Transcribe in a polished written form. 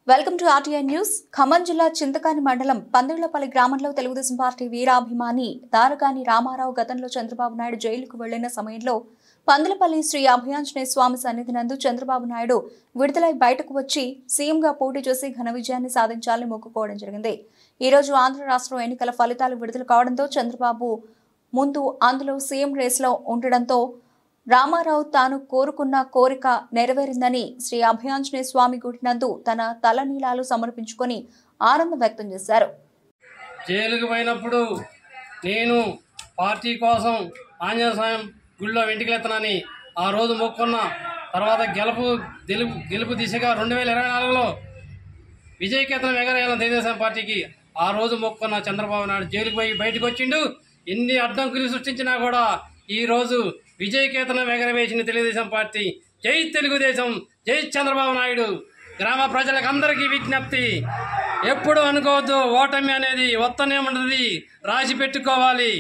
Welcome to RTI news. Khammam జిల్లా చింతకాని మండలం పందిళ్లపల్లి గ్రామంలో తెలుగుదేశం పార్టీ వీరాభిమాని దారగాని రామారావు గతంలో చంద్రబాబు నాయుడు జైలుకు వెళ్లిన సమయంలో పందిళ్లపల్లి శ్రీ అభయాంజనేయ స్వామి సన్నిధి నందు చంద్రబాబు నాయుడు విడుదలై బయటకు వచ్చి సీఎంగా పోటీ చేసి ఘన విజయాన్ని సాధించాలని మొక్కుకోవడం జరిగింది. ఈ రోజు ఆంధ్ర రాష్ట్రం ఎన్నికల ఫలితాలు విడుదల కావడంతో చంద్రబాబు ముందు అందులో సీఎం రేసులో ఉండడంతో రామారావు తాను కోరుకున్న కోరిక నెరవేరిందని శ్రీ అభయాంజనేయ స్వామి గుడి నందు తన తలనీలాలు సమర్పించుకొని ఆనందం వ్యక్తం చేశారు. జైలుకు పోయినప్పుడు నేను పార్టీ కోసం ఆంజనేయ స్వామి గుడిలో వెంటికలెత్తనని ఆ రోజు మొక్కున్న తర్వాత గెలుపు దిశగా 2024లో విజయకేతనం ఎగరేయాలని తెలుగుదేశం పార్టీకి ఆ రోజు మొక్కున్న చంద్రబాబు నాయుడు జైలుకు పోయి బయటకు వచ్చిండు. ఎన్ని అడ్డంకులు సృష్టించినా కూడా ఈ రోజు విజయకేతనం ఎగరవేసిన తెలుగుదేశం పార్టీ. జై తెలుగుదేశం, జై చంద్రబాబు నాయుడు. గ్రామ ప్రజలకు అందరికీ విజ్ఞప్తి, ఎప్పుడు అనుకోవద్దు ఓటమి అనేది వత్తనే ఉంటుంది, రాసి పెట్టుకోవాలి.